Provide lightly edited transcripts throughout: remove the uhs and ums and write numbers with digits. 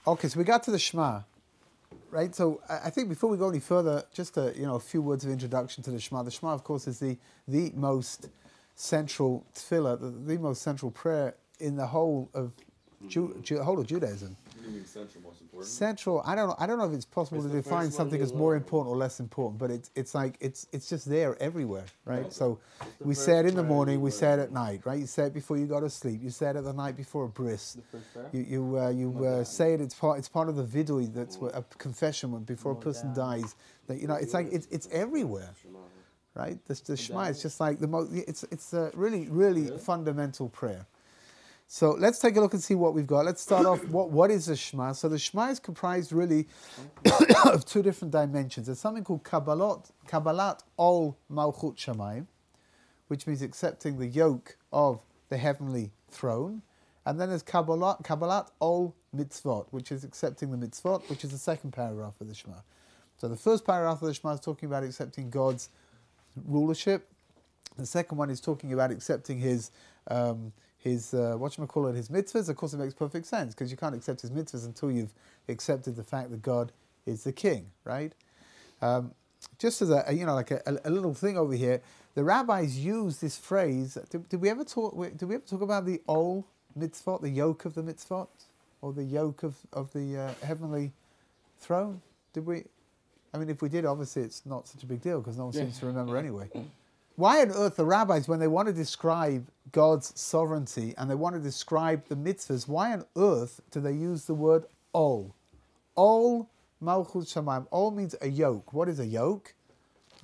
Okay, so we got to the Shema, right? So I think before we go any further, just a few words of introduction to the Shema. The Shema, of course, is the most central tefillah, the most central prayer in the whole of Judaism. What do you mean central, most important? Central. I don't know if it's possible to define something as more important or less important, but it's just there everywhere, right? So we say it in the morning, we say it at night, right? You say it before you go to sleep. You say it at the night before a bris. You say it. It's part of the vidui. That's a confession when before a person dies. That it's everywhere, right? The Shema is just like the most. It's a really fundamental prayer. So let's take a look and see what we've got. Let's start off, what is the Shema? So the Shema is comprised really of two different dimensions. There's something called Kabbalat Ol Malchut Shamayim, which means accepting the yoke of the heavenly throne. And then there's Kabbalat Ol Mitzvot, which is accepting the mitzvot, which is the second paragraph of the Shema. So the first paragraph of the Shema is talking about accepting God's rulership. The second one is talking about accepting his mitzvahs. Of course, it makes perfect sense because you can't accept his mitzvahs until you've accepted the fact that God is the king, right? Just as a little thing over here, the rabbis use this phrase. Did we ever talk about the ol mitzvot, the yoke of the mitzvot, or the yoke of the heavenly throne? Did we? I mean, if we did, obviously it's not such a big deal because no one seems to remember anyway. Why on earth the rabbis, when they want to describe God's sovereignty and they want to describe the mitzvahs, why on earth do they use the word ol? Ol malchut shamayim. Ol means a yoke. What is a yoke?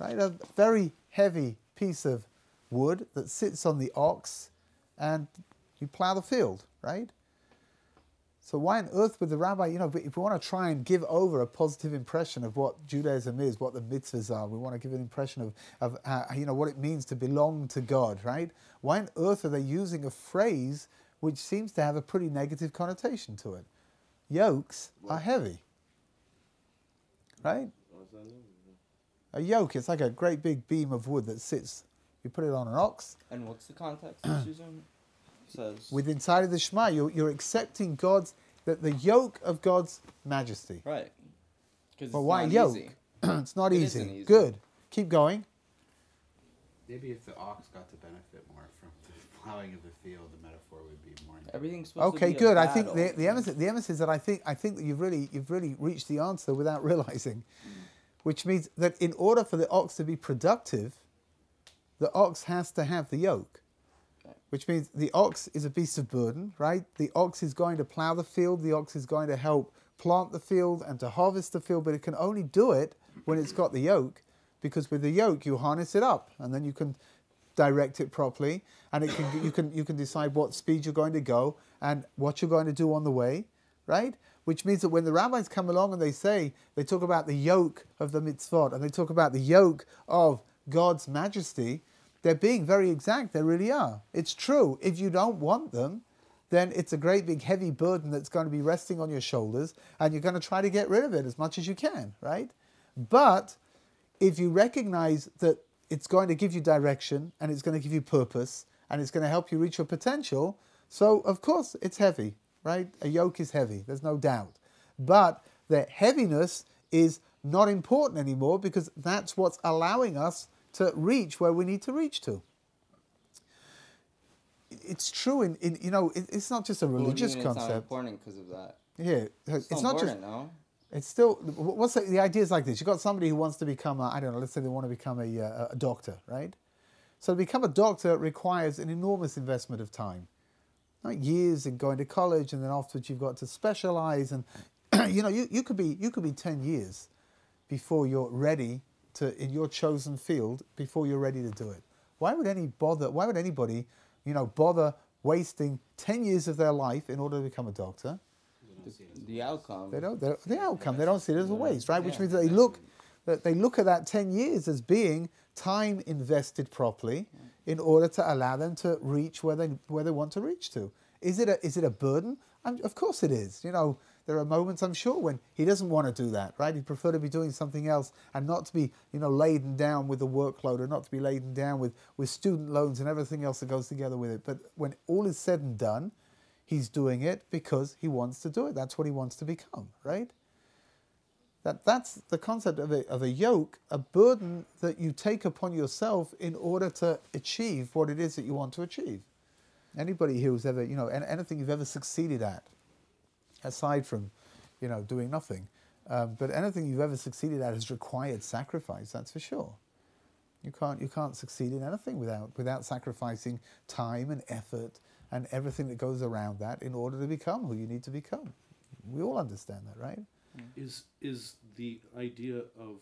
Right, a very heavy piece of wood that sits on the ox and you plow the field, right? So why on earth would the rabbi, if we want to try and give over a positive impression of what Judaism is, what the mitzvahs are, we want to give an impression of what it means to belong to God, right? Why on earth are they using a phrase which seems to have a pretty negative connotation to it? Yokes are heavy, right? A yoke, it's like a great big beam of wood that sits, you put it on an ox. And what's the context it's using? Says with inside of the Shema, you're accepting the yoke of God's majesty. Right. Well, why yoke? It's not easy. Isn't easy. Good. Keep going. Maybe if the ox got to benefit more from the plowing of the field, the metaphor would be more. Everything's supposed to Okay, be good. a I think battle. the emphasis that I think that you've really reached the answer without realizing, which means that in order for the ox to be productive, the ox has to have the yoke. Which means the ox is a beast of burden, right? The ox is going to plow the field. The ox is going to help plant the field and to harvest the field, but it can only do it when it's got the yoke, because with the yoke you harness it up and then you can direct it properly, and you can decide what speed you're going to go and what you're going to do on the way, right? Which means that when the rabbis come along and they talk about the yoke of the mitzvot and they talk about the yoke of God's majesty, they're being very exact. They really are. It's true. If you don't want them, then it's a great big heavy burden that's going to be resting on your shoulders, and you're going to try to get rid of it as much as you can, right? But if you recognize that it's going to give you direction and it's going to give you purpose and it's going to help you reach your potential, so of course it's heavy, right? A yoke is heavy. There's no doubt. But the heaviness is not important anymore because that's what's allowing us to reach where we need to reach to. It's true it's not just a religious concept. It's not important because of that. Yeah, it's not just. No? It's still. What's the idea is like this? You've got somebody who wants to become let's say they want to become a doctor, right? So to become a doctor requires an enormous investment of time, like years in going to college, and then afterwards you've got to specialize, and you could be 10 years before you're ready in your chosen field, before you're ready to do it. Why would anybody, bother wasting 10 years of their life in order to become a doctor? The outcome. They don't see it as a waste, right? Which means that they look at that 10 years as being time invested properly in order to allow them to reach where they want to reach to. Is it a burden? Of course it is. There are moments, I'm sure, when he doesn't want to do that, right? He'd prefer to be doing something else and not to be, laden down with the workload, or not to be laden down with student loans and everything else that goes together with it. But when all is said and done, He's doing it because he wants to do it. That's what he wants to become, right? That's the concept of a yoke, a burden that you take upon yourself in order to achieve what it is that you want to achieve. Anybody who's ever, anything you've ever succeeded at, aside from, doing nothing, but anything you've ever succeeded at has required sacrifice, that's for sure. You can't succeed in anything without sacrificing time and effort and everything that goes around that in order to become who you need to become. We all understand that, right? Is the idea of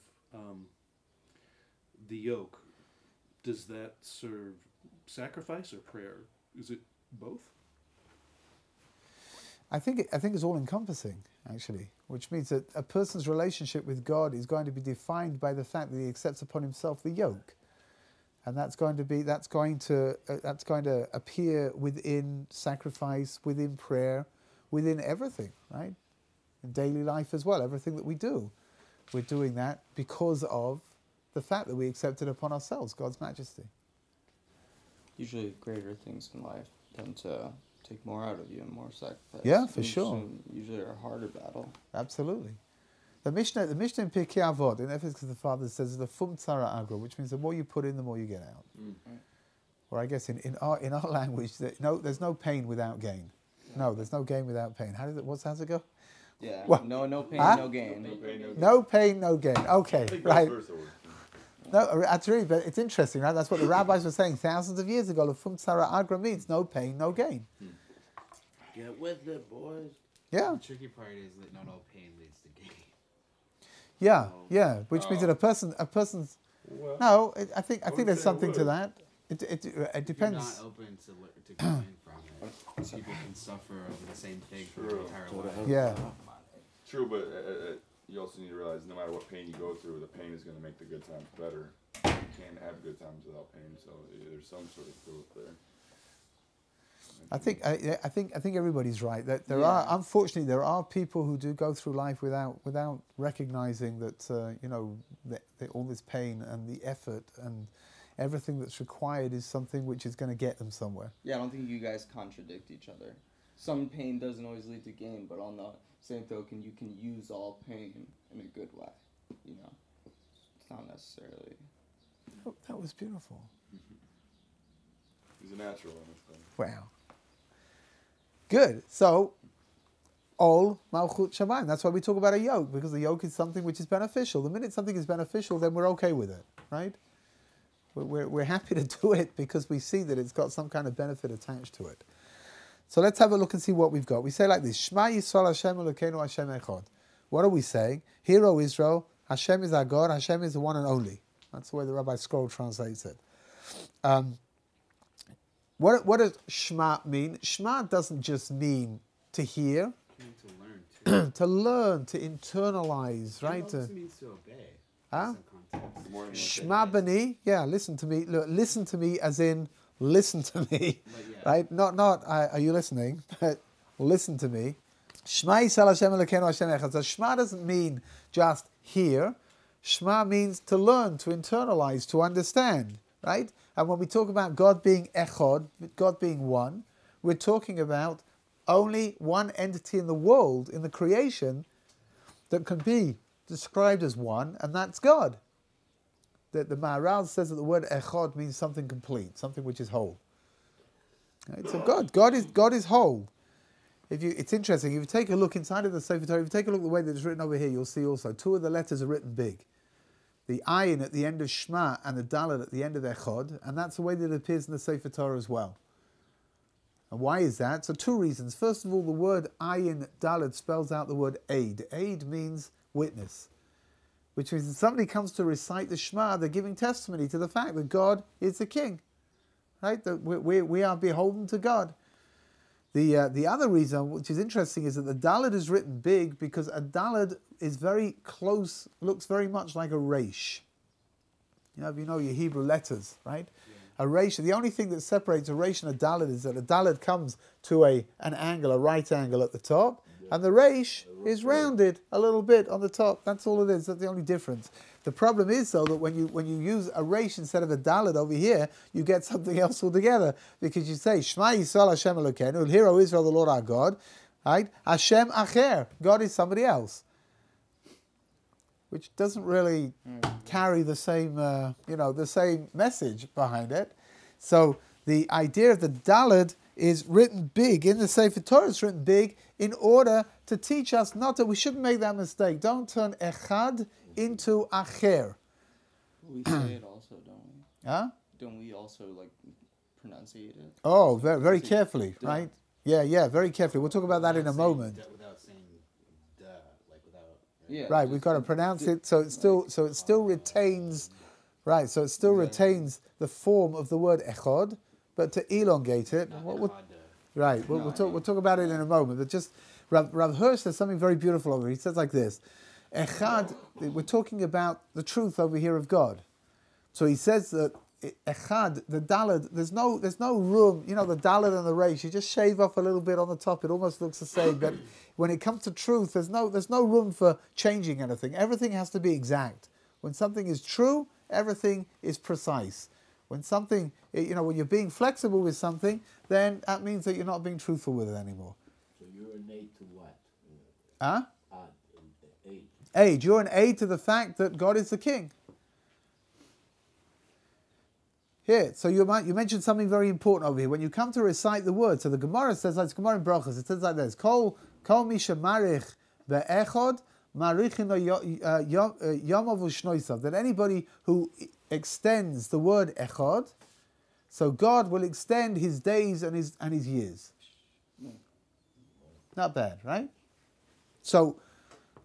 the yoke, does that serve sacrifice or prayer? Is it both? I think it's all encompassing, actually, which means that a person's relationship with God is going to be defined by the fact that he accepts upon himself the yoke, and that's going to appear within sacrifice, within prayer, within everything, right? In daily life as well, everything that we do, we're doing that because of the fact that we accept it upon ourselves, God's majesty. Usually greater things in life tend to take more out of you and more sacrifice. Yeah, for sure. Usually are a harder battle. Absolutely. The Mishnah in Pirkei Avot, in Ethics of the Father, says the fum tzara agra, which means the more you put in, the more you get out. Mm-hmm. Or I guess in our language, there's no pain without gain. No, there's no gain without pain. How's it go? Yeah. Well, no pain, no gain. No pain, no gain. Okay, right. No, that's really, but it's interesting, right? That's what the rabbis were saying thousands of years ago. Lefum tzara agra means no pain, no gain. Get with it, boys. Yeah. The tricky part is that not all pain leads to gain. Yeah. Which means that a person's. Well, no, I think there's something to that. It depends. You're not open to gain from it. People can suffer over the same thing for their entire life. Yeah. True, but you also need to realize no matter what pain you go through, the pain is going to make the good times better. You can't have good times without pain, so there's some sort of growth there. I think everybody's right. That unfortunately there are people who do go through life without recognizing that that all this pain and the effort and everything that's required is something which is going to get them somewhere. Yeah, I don't think you guys contradict each other. Some pain doesn't always lead to gain, but on the same token, you can use all pain in a good way. It's not necessarily. Oh, that was beautiful. He's a natural in this thing. Wow. Good. So, Ol Malchut Shamayim. That's why we talk about a yoke, because the yoke is something which is beneficial. The minute something is beneficial, then we're okay with it, right? We're happy to do it because we see that it's got some kind of benefit attached to it. So let's have a look and see what we've got. We say like this: Shema Yisrael Hashem Elokeinu Hashem Echad. What are we saying? Hear, O Israel, Hashem is our God. Hashem is the one and only. That's the way the Rabbi Scroll translates it. What does Shema mean? Shema doesn't just mean to hear, to learn, to learn, to internalize, right? It also means to obey. Huh? Shema bani, listen to me. Look, listen to me as in listen to me, right? Not are you listening? But listen to me. Shema Yisrael Hashem Elokeinu Hashem Echad. So Shema doesn't mean just hear. Shema means to learn, to internalize, to understand, right? And when we talk about God being Echad, God being one, we're talking about only one entity in the world, in the creation, that can be described as one, and that's God. The Maharal says that the word Echad means something complete, something which is whole. Right? So God is whole. It's interesting. If you take a look inside of the Sefer Torah, if you take a look at the way that it's written over here, you'll see also two of the letters are written big. The ayin at the end of Shema and the dalet at the end of Echad, and that's the way that it appears in the Sefer Torah as well. And why is that? So two reasons. First of all, the word ayin dalet spells out the word aid. Aid means witness, which means that somebody comes to recite the Shema, they're giving testimony to the fact that God is the King, right? That we are beholden to God. The other reason, which is interesting, is that the Dalet is written big because a Dalet is very close, looks very much like a Resh. If you know your Hebrew letters, right? Yeah. A Resh, the only thing that separates a Resh and a Dalet is that a Dalet comes to an angle, a right angle at the top, And the Reish is rounded a little bit on the top. That's all it is. That's the only difference. The problem is, though, that when you use a Reish instead of a Dalet over here, you get something else altogether. Because you say, Shema Yisrael Hashem Elokeinu, hear, O Israel, the Lord our God. Right? Hashem Acher. God is somebody else. Which doesn't really carry the same, the same message behind it. So the idea of the Dalet is written big in the Sefer Torah. It's written big in order to teach us not that we shouldn't make that mistake. Don't turn echad into acher. We say it also, don't we? Huh? Don't we also pronunciate it? Oh, very, very carefully, right? Yeah, very carefully. We'll talk about that in a moment. Without saying duh, like without. Yeah. Right, we've got to pronounce it so it still retains, right? So it still retains the form of the word echad, but to elongate it. Right, we'll talk about it in a moment. But just Rav Hirsch says something very beautiful over here. He says like this: echad. We're talking about the truth over here of God. So he says that echad, the Dalet, there's no room. You know, the Dalet and the Reish, you just shave off a little bit on the top. It almost looks the same. But when it comes to truth, there's no room for changing anything. Everything has to be exact. When something is true, everything is precise. When something, when you're being flexible with something, then that means that you're not being truthful with it anymore. So you're an aid to what? Huh? Aid. Aid. You're an aid to the fact that God is the king. Here, so you mentioned something very important over here. When you come to recite the word, so the Gemara says, like it's Gemara in Brachos, it says like this: Kol misha marich be'echod marichin yamav u'shnoisav. That anybody who extends the word echad, so God will extend his days and his years. Not bad, right? So,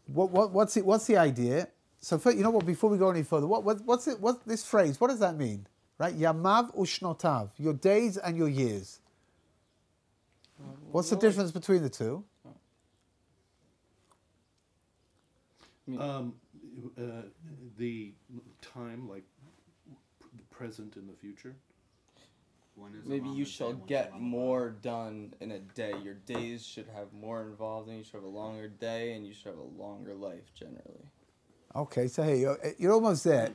what's the idea? So, before we go any further, what's this phrase? What does that mean? Right? Yamav ushnotav, your days and your years. What's the difference between the two? The time, like the present and the future. Maybe you shall get more done in a day. Your days should have more involved, and you should have a longer day, and you should have a longer life generally. Okay, so here you're almost there.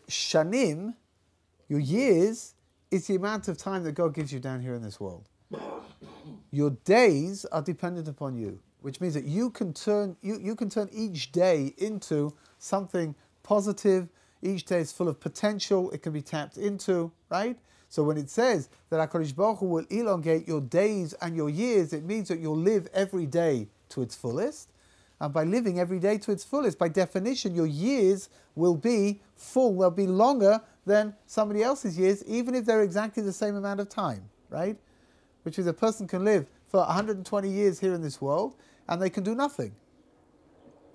Shanim, your years, is the amount of time that God gives you down here in this world. Your days are dependent upon you, which means that you can turn each day into something positive. Each day is full of potential. It can be tapped into, right? So when it says that HaKadosh Baruch Hu will elongate your days and your years, it means that you'll live every day to its fullest. And by living every day to its fullest, by definition, your years will be full. They'll be longer than somebody else's years, even if they're exactly the same amount of time, right? Which is, a person can live for 120 years here in this world, and they can do nothing.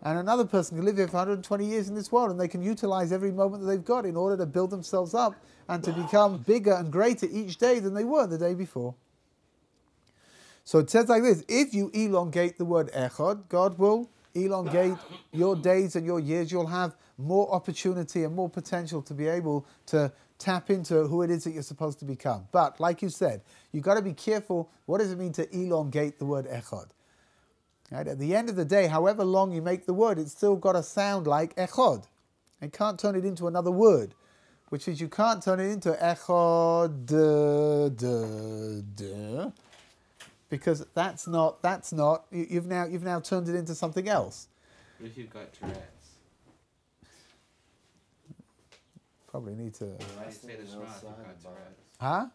And another person can live here for 120 years in this world, and they can utilize every moment that they've got in order to build themselves up and to become bigger and greater each day than they were the day before. So it says like this: if you elongate the word echad, God will elongate your days and your years. You'll have more opportunity and more potential to be able to tap into who it is that you're supposed to become. But like you said, you've got to be careful. What does it mean to elongate the word echad? Right? At the end of the day, however long you make the word, it's still got to sound like echad. You can't turn it into another word, which is you can't turn it into echad, because that's not. You've now turned it into something else. What if you've got Tourette's? Probably need to. How do you say the Shema if you've got Tourette's? Huh?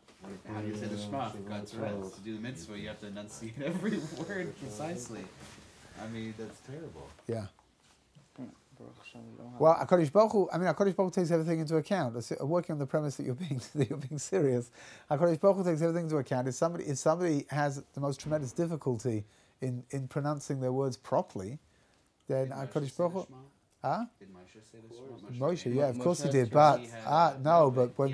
How do you say the Shema if you've got Tourette's? To do the mitzvah, you have to enunciate every word precisely. I mean, that's terrible. Yeah. Well, HaKadosh Baruch Hu takes everything into account. Working on the premise that you're being serious, HaKadosh Baruch Hu takes everything into account. If somebody has the most tremendous difficulty in pronouncing their words properly, then HaKadosh Baruch Hu. Huh? Did Moshe say the Shema? Moshe, yeah, of course he did. But but when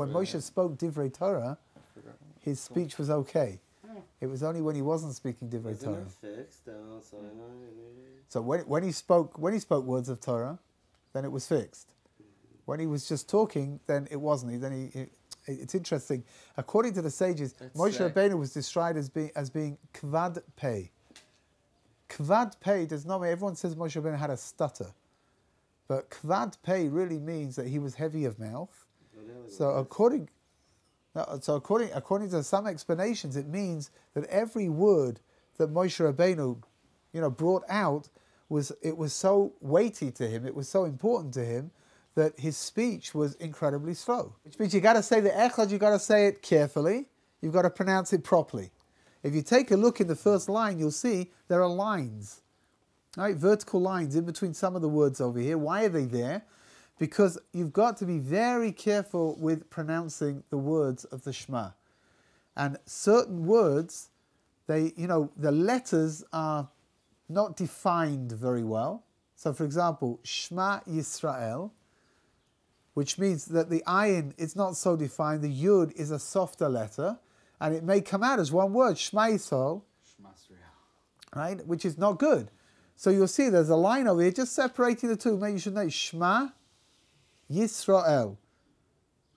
Moshe spoke Divrei Torah, his speech was okay. It was only when he wasn't speaking Divrei Torah. So when he spoke words of Torah, then it was fixed. When he was just talking, then it wasn't. It's interesting. According to the sages, Moshe Rabbeinu was described as being kvad pei. Kvad Pei does not mean, everyone says Moshe Rabbeinu had a stutter. But Kvad Pei really means that he was heavy of mouth. So according to some explanations, it means that every word that Moshe Rabbeinu, brought out was so weighty to him, it was so important to him, that his speech was incredibly slow. Which means you got to say the echad, you got to say it carefully, you've got to pronounce it properly. If you take a look in the first line, you'll see there are lines, right? Vertical lines in between some of the words over here. Why are they there? Because you've got to be very careful with pronouncing the words of the Shema. And certain words, the letters are not defined very well. So for example, Shema Yisrael, which means that the ayin is not so defined, the yud is a softer letter, and it may come out as one word, Shema Yisrael, right, which is not good. So you'll see there's a line over here just separating the two. Maybe you should know Shema Yisrael,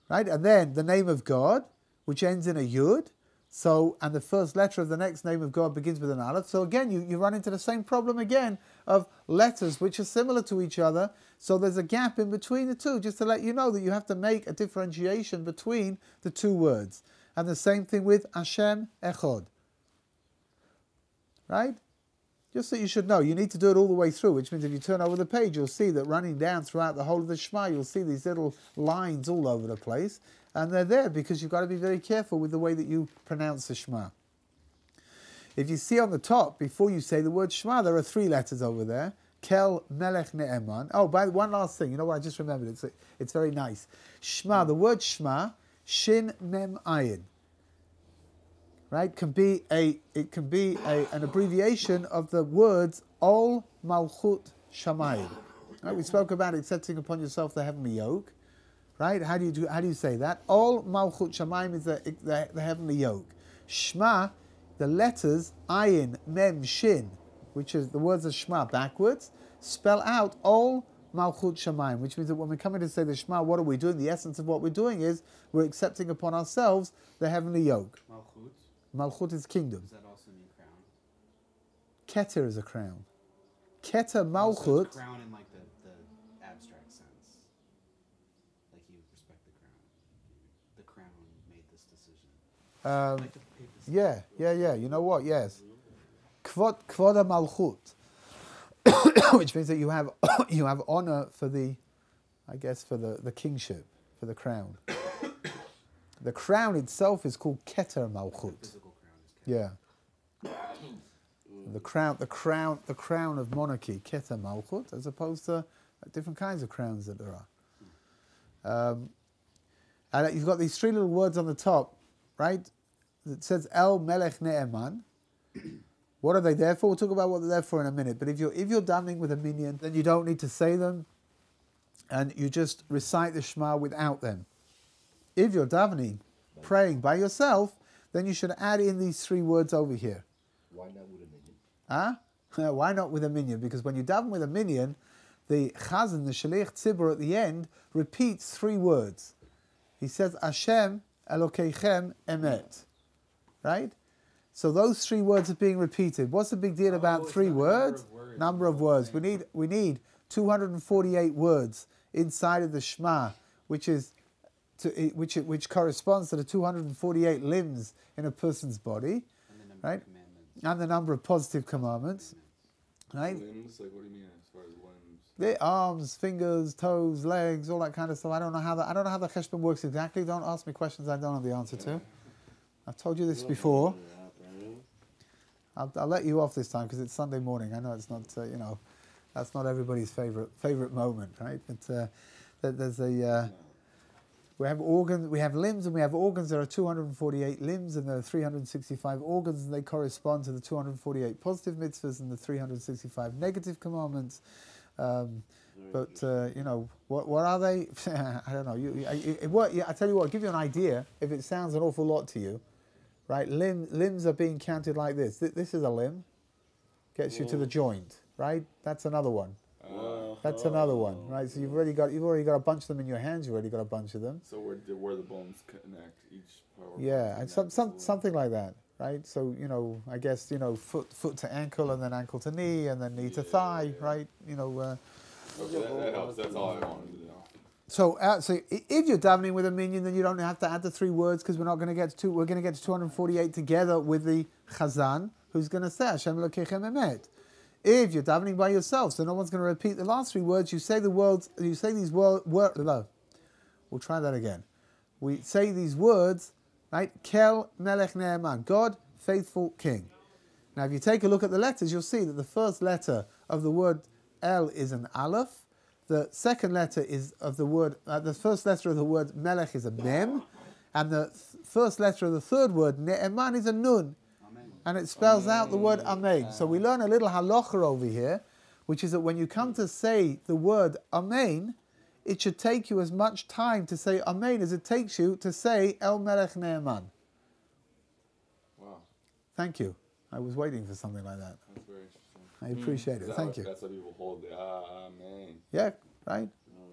right? And then the name of God, which ends in a yud. So, and the first letter of the next name of God begins with an aleph. So again, you run into the same problem again of letters which are similar to each other. So there's a gap in between the two, just to let you know that you have to make a differentiation between the two words. And the same thing with Hashem Echad, right? Just so you should know, you need to do it all the way through, which means if you turn over the page, you'll see that running down throughout the whole of the Shema, you'll see these little lines all over the place. And they're there because you've got to be very careful with the way that you pronounce the Shema. If you see on the top, before you say the word Shema, there are 3 letters over there. Kel Melech Ne'eman. Oh, by one last thing, you know what, I just remembered, it's very nice. Shema, the word Shema, Shin Mem Ayin. Right? It can be an abbreviation of the words Ol Malchut Shamayim. Right? We spoke about accepting upon yourself the heavenly yoke. Right? How do you say that? Ol Malchut Shamayim is the heavenly yoke. Shema, the letters Ayin, Mem, Shin, which is the words of Shema backwards, spell out Ol Malchut Shamayim, which means that when we're coming to say the Shema, what are we doing? The essence of what we're doing is we're accepting upon ourselves the heavenly yoke. Malchut? Malchut is kingdom. Does that also mean crown? Keter is a crown. Keter Malchut. So it's crown in like the abstract sense. Like you respect the crown. The crown made this decision. Yeah. You know what? Yes. Kvoda Malchut, which means that you have honor for the kingship, for the crown. The crown itself is called Keter Malchut. The physical crown is Keter. Yeah. The crown of monarchy, Keter Malchut, as opposed to different kinds of crowns that there are. And you've got these 3 little words on the top, right? It says El Melech Ne'eman. What are they there for? We'll talk about what they're there for in a minute. But if you're davening with a minyan, then you don't need to say them, and you just recite the Shema without them. If you're davening, praying by yourself, then you should add in these 3 words over here. Why not with a minyan? Why not with a minyan? Because when you daven with a minyan, the chazan, the shaliach tzibur at the end, repeats 3 words. He says, Hashem Elokeichem Emet. Right? So those 3 words are being repeated. What's the big deal about 3 words? Number of words. We need 248 words inside of the Shema, which corresponds to the 248 limbs in a person's body, right? And the number of positive commandments, right? Limbs? Like, what do you mean as far as limbs? The arms, fingers, toes, legs, all that kind of stuff. I don't know how the cheshbon works exactly. Don't ask me questions I don't know the answer to. I've told you this before. I'll let you off this time because it's Sunday morning. I know it's not, that's not everybody's favorite moment, right? But there's we have organs, we have limbs, and we have organs. There are 248 limbs, and there are 365 organs, and they correspond to the 248 positive mitzvahs and the 365 negative commandments. What are they? I don't know. I tell you what, I'll give you an idea. If it sounds an awful lot to you, right? Limbs are being counted like this. This is a limb. Gets you to the joint, right? That's another one. That's another one, right? So you've already got a bunch of them in your hands. You've already got a bunch of them. So where the bones connect each part. Yeah, and something like that. right? So, I guess, foot to ankle, and then ankle to knee, and then knee to thigh, right? Okay, that helps. That's all I wanted to know. So if you're davening with a minyan, then you don't have to add the 3 words, because we're not going to get to we're going to get to 248 together with the chazan, who's going to say Hashem Elokechem Emet. If you're davening by yourself, so no one's going to repeat the last 3 words. You say the words. You say these words. We'll try that again. We say these words, right? Kel Melech Ne'eman, God, faithful King. Now, if you take a look at the letters, you'll see that the first letter of the word El is an Aleph. The second letter is of the word, the first letter of the word Melech is a Mem, and the first letter of the third word Ne'eman is a Nun, and it spells out the word Amen. So we learn a little halacha over here, which is that when you come to say the word Amen, it should take you as much time to say Amen as it takes you to say El Melech Ne'eman. Wow. Thank you. I was waiting for something like that. That's very interesting. I appreciate it. Thank you. That's how people hold the amen. Yeah, right.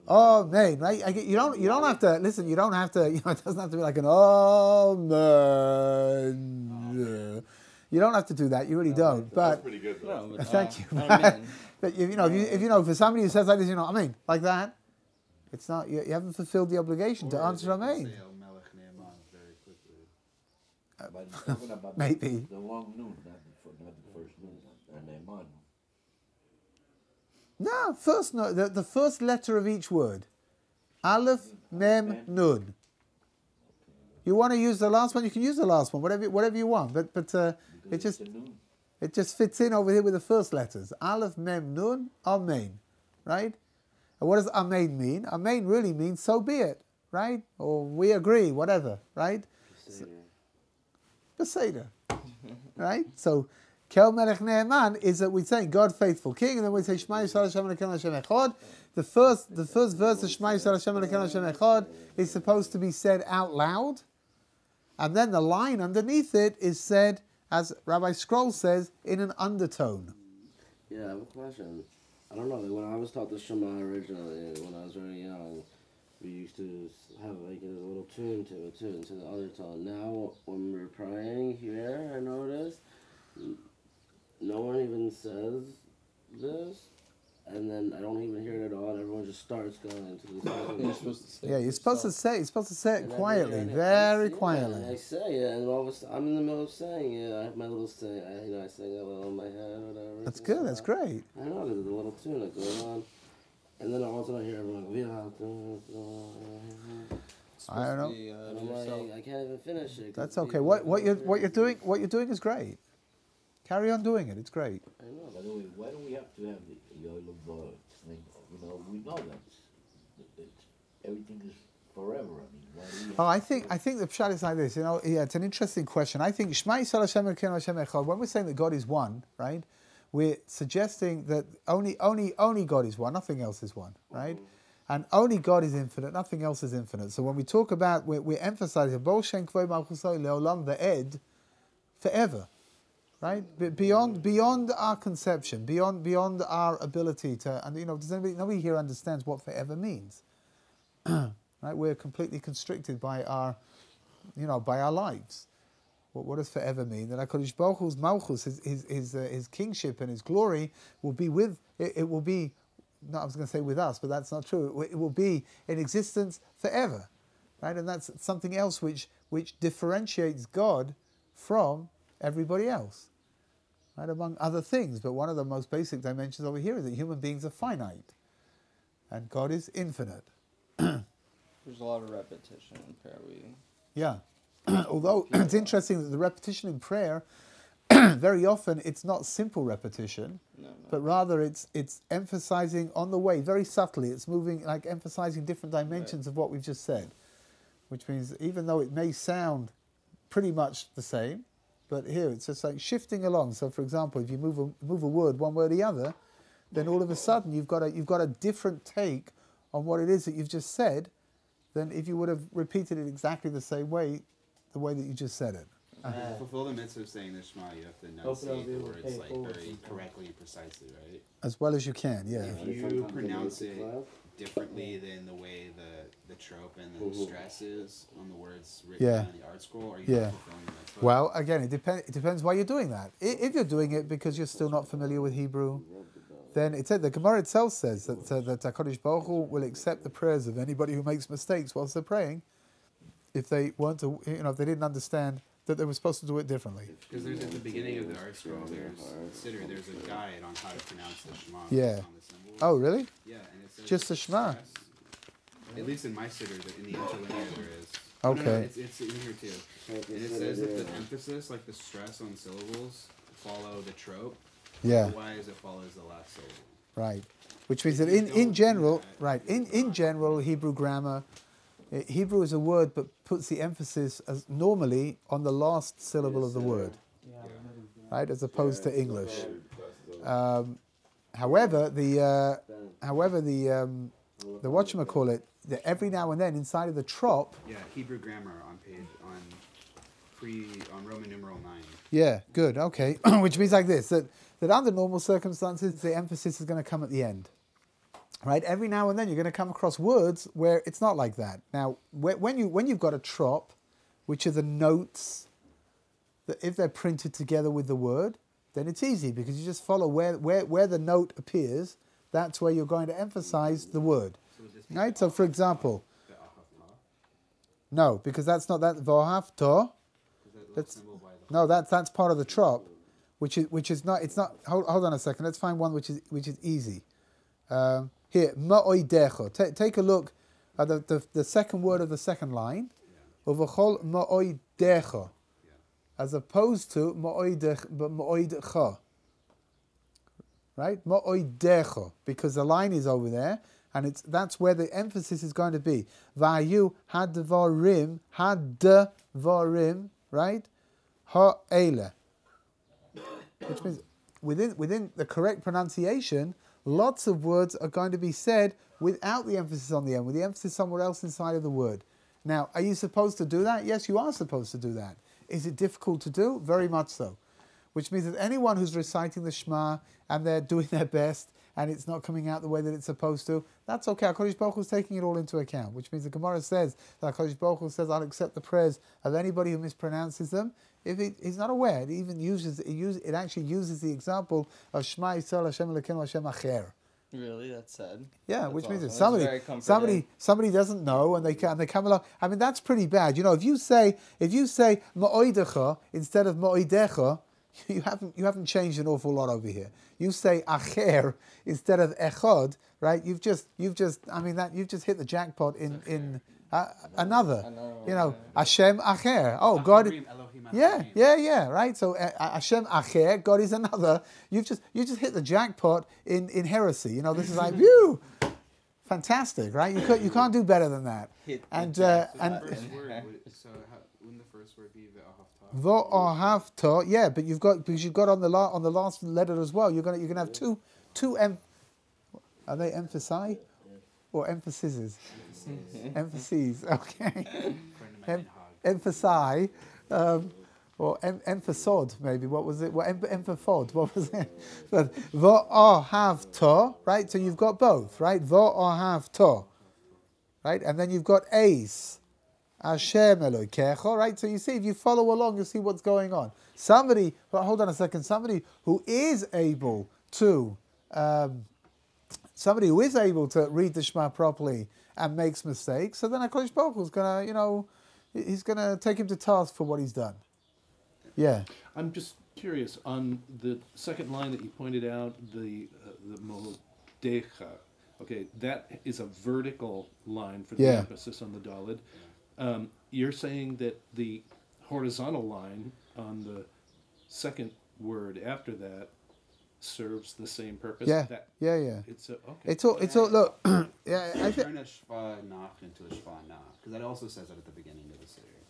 Oh, man, right? You don't have to listen. You don't have to. It doesn't have to be like an amen. You don't have to do that. You really don't. That's But pretty good though. thank you. Amen. But if for somebody who says like this, amen, like that, it's not. You haven't fulfilled the obligation to answer amen. Say El Melech Ne'eman very quickly. But he's talking about Maybe. the long noon, not the first noon, and Ne'eman. No, the first letter of each word. Aleph, Mem, Nun. You want to use the last one, you can use the last one, whatever you want. But it just fits in over here with the first letters. Aleph, Mem, Nun, Amen. Right? And what does Amen mean? Amen really means so be it, right? Or we agree, whatever, right? Beseder. Right? So Kel Melech Ne'eman is that we say God faithful King, and then we say Shema Yisrael Hashem Elokeinu Hashem Echad. The first verse of Shema Yisrael Hashem Elokeinu Hashem Echad is supposed to be said out loud, and then the line underneath it is said, as Rabbi Scroll says, in an undertone. Yeah, I have a question. I don't know. When I was taught the Shema originally, when I was very young, we used to have like a little tune to it too, into the other tone. Now, when we're praying here, I notice no one even says this, and then I don't even hear it at all, and everyone just starts going into the second. You're supposed to say Yeah, you're supposed to say it And quietly, and very I say quietly. it, I say it, and all of a sudden, I'm in the middle of saying it. I have my little sing. I sing a little in my head, whatever. That's good. That's great. I know, because there's a little tune that goes on. And then all of a sudden I hear everyone go, I don't know. and I'm like, I can't even finish it. 'cause That's okay. people What you're hear it. doing is great. Carry on doing it. It's great. I know. By the way, why do we have to have the oil of thing? We know that everything is forever. I mean, why do we have I think the pshat is like this. It's an interesting question. I think Shema Yisrael Hashem Elokeinu Hashem Echad. When we're saying that God is one, right? We're suggesting that only God is one. Nothing else is one, right? And only God is infinite. Nothing else is infinite. So when we talk about, we're emphasizing Bol Shem Kvod Malchusay Leolam Ve'ed, forever. Right, beyond our conception, beyond our ability to, and does nobody here understands what forever means? Right, we're completely constricted by our lives. What does forever mean? That HaKadosh Baruch Hu's Malchus, his kingship and his glory will be with. It will be. No, I was going to say with us, but that's not true. It will be in existence forever, right? And that's something else which differentiates God from everybody else, right, among other things. But one of the most basic dimensions over here is that human beings are finite and God is infinite. There's a lot of repetition in prayer. Yeah. Although it's interesting that the repetition in prayer, very often it's not simple repetition, but rather it's emphasizing on the way, very subtly. It's moving, like emphasizing different dimensions of what we've just said, which means even though it may sound pretty much the same, but here it's just like shifting along. So, for example, if you move a word one way or the other, then all of a sudden you've got a different take on what it is that you've just said than if you would have repeated it exactly the same way, the way that you just said it. To fulfill the mitzvah of saying the Shema, you have to enunciate the words like very correctly and precisely, right? As well as you can, yeah. If you pronounce it differently than the way the trope and the stress is on the words written Yeah. down in the art scroll, are you Yeah. not fulfilling the mitzvah? Well, again, it depends why you're doing that. If you're doing it because you're still not familiar with Hebrew, then it said the Gemara itself says that HaKadosh Baruch Hu will accept the prayers of anybody who makes mistakes whilst they're praying, if they weren't, if they didn't understand that they were supposed to do it differently. Because there's at the beginning of the art scroll, there's a guide on how to pronounce the Shema. Yeah. based on the symbols. Oh, really? Yeah, and it says Just the Shema? stress. At least in my siddur, in the interlinear there is. Okay. No, it's in here too. And it says that the emphasis, like the stress on syllables, follow the trope. Yeah. Otherwise, it follows the last syllable. Right. Which means that If you in don't general, do that, right, it's in not general, Hebrew grammar, Hebrew is a word but puts the emphasis as normally on the last syllable of the word, right, as opposed to English. However, the whatchamacallit, that every now and then inside of the trop, Yeah, Hebrew grammar on Roman numeral 9. yeah, good, okay, which means like this, that under normal circumstances, the emphasis is going to come at the end. Right, every now and then you're going to come across words where it's not like that. Now, when you've got a trop, which are the notes, that if they're printed together with the word, then it's easy because you just follow where the note appears. That's where you're going to emphasize the word. So would this be Right. So, for example, the ahafta? no, because that's not that vohavto. Is that That's- symbol by the No, that's part of the trop, which is not. It's not. Hold on a second. Let's find one which is easy. Here, ma'oidecho. Take a look at the second word of the second line. Uvachol ma'oidecho, as opposed to ma'oidcha. Right, ma'oidecho, because the line is over there, and that's where the emphasis is going to be. Vayu hadvarim, right? Ha'ele, which means within the correct pronunciation, lots of words are going to be said without the emphasis on the end, with the emphasis somewhere else inside of the word. Now, are you supposed to do that? Yes, you are supposed to do that. Is it difficult to do? Very much so. Which means that anyone who's reciting the Shema and they're doing their best and it's not coming out the way that it's supposed to, that's okay. HaKadosh Baruch Hu is taking it all into account, which means the Gemara says that HaKadosh Baruch Hu says, I'll accept the prayers of anybody who mispronounces them. If he's not aware, it actually uses the example of Shema Yisrael Hashem Elokeinu Hashem Acher. Really, that's sad. Yeah, That's which means that awesome. That's very comforting. somebody doesn't know and they come along. I mean, that's pretty bad. You know, if you say Ma'oidecha instead of Ma'oidecha, you haven't changed an awful lot over here. You say Acher instead of Echad, right? You've just hit the jackpot in another. You know, Hashem Acher. Oh, God. Elohim Yeah, right. So Hashem Acher, God is another. You just hit the jackpot in heresy. You know, this is like, whew, fantastic, right? You can't do better than that. And The first word, wouldn't the first word be ve'ahafta? Vo'ahavta, yeah, but you've got on the last letter as well. You're gonna have two are they emphasi or emphases? Emphases, okay. Emphasi, or emphasod maybe. What was it? Emphafod. What was it? But vo'ahavta, right? So you've got both, right? Vo'ahavta, right? And then you've got ace. Hashem Elokecha, right? So you see, if you follow along, you'll see what's going on. Hold on a second, somebody who is able to read the Shema properly and makes mistakes, so then HaKadosh Baruch Hu is gonna, he's gonna take him to task for what he's done. Yeah. I'm just curious on the second line that you pointed out, the modecha. Okay, that is a vertical line for the Yeah. emphasis on the dalid. You're saying that the horizontal line on the second word after that serves the same purpose. Yeah. Yeah. It's okay. It's all. Look. Yeah. I think. Turn a shva nach into a shva nach, because that also says that at the beginning of the siddur.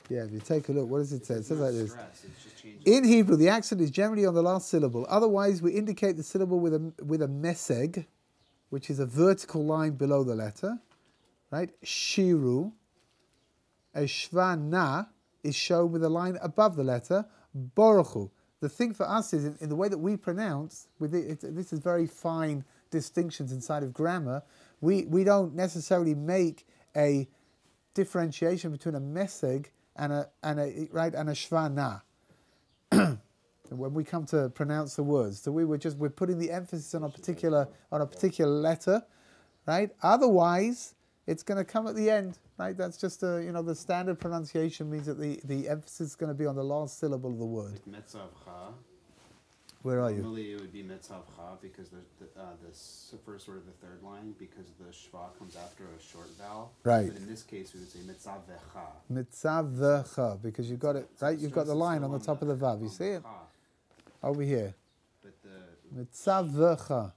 Yeah. If you take a look, what does it say? It says like this. Stress, it's just changing. In Hebrew, the accent is generally on the last syllable. Otherwise, we indicate the syllable with a meseg, which is a vertical line below the letter, right? Shiru. A shva na is shown with a line above the letter, Baruch Hu. The thing for us is, in the way that we pronounce, this is very fine distinctions inside of grammar, we don't necessarily make a differentiation between a meseg and a shvana. When we come to pronounce the words, so we're putting the emphasis on a particular letter, right? Otherwise, it's going to come at the end, right? That's just the standard pronunciation means that the emphasis is going to be on the last syllable of the word. Like metzavcha. Where are you? Normally it would be metzavcha because the first word of the third line, because the shva comes after a short vowel. Right. But in this case we would say mitzavecha. Mitzavecha, because you've got it, right? You've got the line on the top of the vav. You see it? Over here. But the Mitzavecha.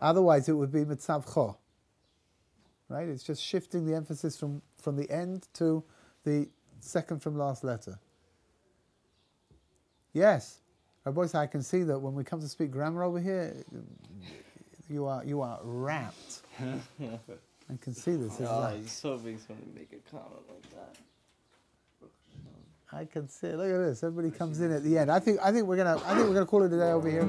Otherwise it would be mitzavcha. Right? It's just shifting the emphasis from the end to the second from last letter. Yes. Boys, I can see that when we come to speak grammar over here, you are rapt. I can see this. I was hoping someone would make a comment like that. I can see it. Look at this. Everybody comes in at the end. I think we're gonna call it a day over here.